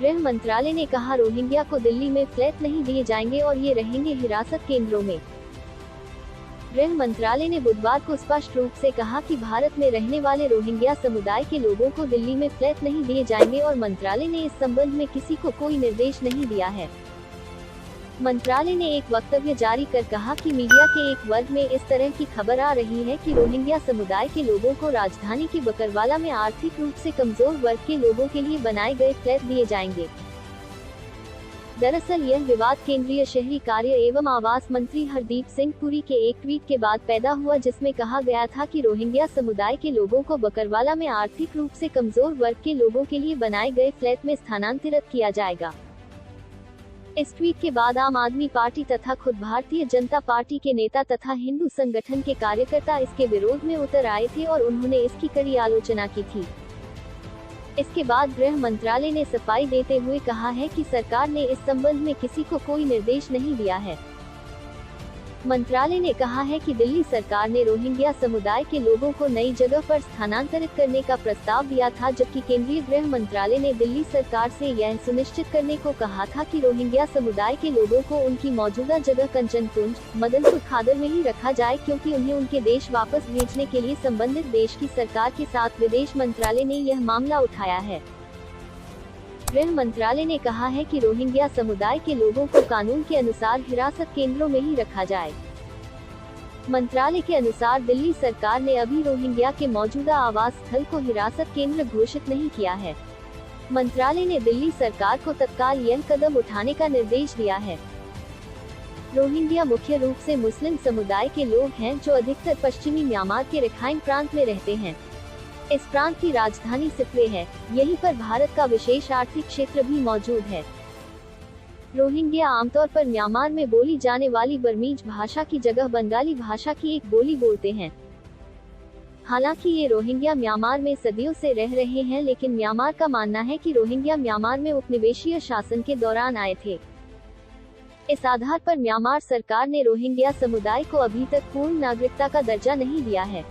गृह मंत्रालय ने कहा, रोहिंग्या को दिल्ली में फ्लैट नहीं दिए जाएंगे और ये रहेंगे हिरासत केंद्रों में। गृह मंत्रालय ने बुधवार को स्पष्ट रूप से कहा कि भारत में रहने वाले रोहिंग्या समुदाय के लोगों को दिल्ली में फ्लैट नहीं दिए जाएंगे और मंत्रालय ने इस संबंध में किसी को कोई निर्देश नहीं दिया है। मंत्रालय ने एक वक्तव्य जारी कर कहा कि मीडिया के एक वर्ग में इस तरह की खबर आ रही है कि रोहिंग्या समुदाय के लोगों को राजधानी के बकरवाला में आर्थिक रूप से कमजोर वर्ग के लोगों के लिए बनाए गए फ्लैट दिए जाएंगे। दरअसल यह विवाद केंद्रीय शहरी कार्य एवं आवास मंत्री हरदीप सिंह पुरी के एक ट्वीट के बाद पैदा हुआ, जिसमें कहा गया था कि रोहिंग्या समुदाय के लोगों को बकरवाला में आर्थिक रूप से कमजोर वर्ग के लोगों के लिए बनाए गए फ्लैट में स्थानांतरित किया जाएगा। इस ट्वीट के बाद आम आदमी पार्टी तथा खुद भारतीय जनता पार्टी के नेता तथा हिंदू संगठन के कार्यकर्ता इसके विरोध में उतर आए थे और उन्होंने इसकी कड़ी आलोचना की थी। इसके बाद गृह मंत्रालय ने सफाई देते हुए कहा है कि सरकार ने इस संबंध में किसी को कोई निर्देश नहीं दिया है। मंत्रालय ने कहा है कि दिल्ली सरकार ने रोहिंग्या समुदाय के लोगों को नई जगह पर स्थानांतरित करने का प्रस्ताव दिया था, जबकि केंद्रीय गृह मंत्रालय ने दिल्ली सरकार से यह सुनिश्चित करने को कहा था कि रोहिंग्या समुदाय के लोगों को उनकी मौजूदा जगह कंचनपुंज, मदनपुर खादर में ही रखा जाए, क्योंकि उन्हें उनके देश वापस भेजने के लिए संबंधित देश की सरकार के साथ विदेश मंत्रालय ने यह मामला उठाया है। गृह मंत्रालय ने कहा है कि रोहिंग्या समुदाय के लोगों को कानून के अनुसार हिरासत केंद्रों में ही रखा जाए। मंत्रालय के अनुसार दिल्ली सरकार ने अभी रोहिंग्या के मौजूदा आवास स्थल को हिरासत केंद्र घोषित नहीं किया है। मंत्रालय ने दिल्ली सरकार को तत्काल यह कदम उठाने का निर्देश दिया है। रोहिंग्या मुख्य रूप से मुस्लिम समुदाय के लोग हैं, जो अधिकतर पश्चिमी म्यांमार के रखाइन प्रांत में रहते हैं। इस प्रांत की राजधानी सिपरे है। यहीं पर भारत का विशेष आर्थिक क्षेत्र भी मौजूद है। रोहिंग्या आमतौर पर म्यांमार में बोली जाने वाली बर्मीज भाषा की जगह बंगाली भाषा की एक बोली बोलते हैं। हालांकि ये रोहिंग्या म्यांमार में सदियों से रह रहे हैं, लेकिन म्यांमार का मानना है कि रोहिंग्या म्यांमार में उपनिवेशीय शासन के दौरान आए थे। इस आधार पर म्यांमार सरकार ने रोहिंग्या समुदाय को अभी तक पूर्ण नागरिकता का दर्जा नहीं दिया है।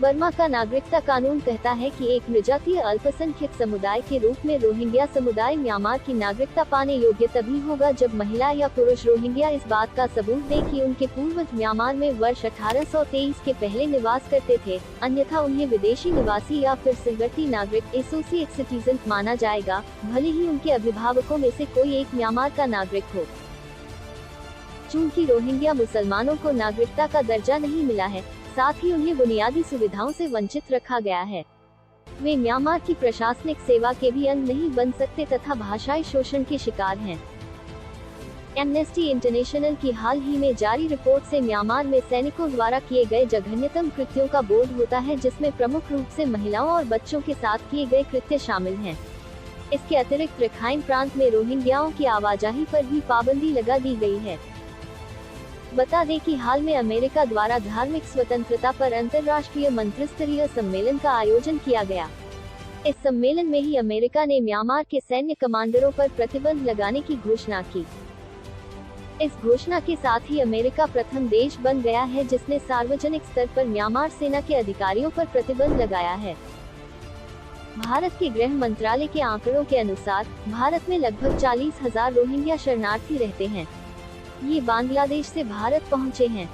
बर्मा का नागरिकता कानून कहता है कि एक विजातीय अल्पसंख्यक समुदाय के रूप में रोहिंग्या समुदाय म्यांमार की नागरिकता पाने योग्य तभी होगा जब महिला या पुरुष रोहिंग्या इस बात का सबूत दे कि उनके पूर्वज म्यांमार में वर्ष 1823 के पहले निवास करते थे, अन्यथा उन्हें विदेशी निवासी या फिर सिलवर्ती नागरिक एसोसिएट सिटीजन माना जाएगा, भले ही उनके अभिभावकों में से कोई एक म्यांमार का नागरिक हो। चूंकि रोहिंग्या मुसलमानों को नागरिकता का दर्जा नहीं मिला है, साथ ही उन्हें बुनियादी सुविधाओं से वंचित रखा गया है। वे म्यांमार की प्रशासनिक सेवा के भी अंग नहीं बन सकते तथा भाषाई शोषण के शिकार हैं। एमनेस्टी इंटरनेशनल की हाल ही में जारी रिपोर्ट से म्यांमार में सैनिकों द्वारा किए गए जघन्यतम कृत्यों का बोध होता है, जिसमें प्रमुख रूप से महिलाओं और बच्चों के साथ किए गए कृत्य शामिल हैं। इसके अतिरिक्त रखाइन प्रांत में रोहिंग्याओं की आवाजाही पर भी पाबंदी लगा दी गई है। बता दें कि हाल में अमेरिका द्वारा धार्मिक स्वतंत्रता पर अंतर्राष्ट्रीय मंत्रिस्तरीय सम्मेलन का आयोजन किया गया। इस सम्मेलन में ही अमेरिका ने म्यांमार के सैन्य कमांडरों पर प्रतिबंध लगाने की घोषणा की। इस घोषणा के साथ ही अमेरिका प्रथम देश बन गया है जिसने सार्वजनिक स्तर पर म्यांमार सेना के अधिकारियों पर प्रतिबंध लगाया है। भारत के गृह मंत्रालय के आंकड़ों के अनुसार भारत में लगभग 40,000 रोहिंग्या शरणार्थी रहते हैं। ये बांग्लादेश से भारत पहुंचे हैं।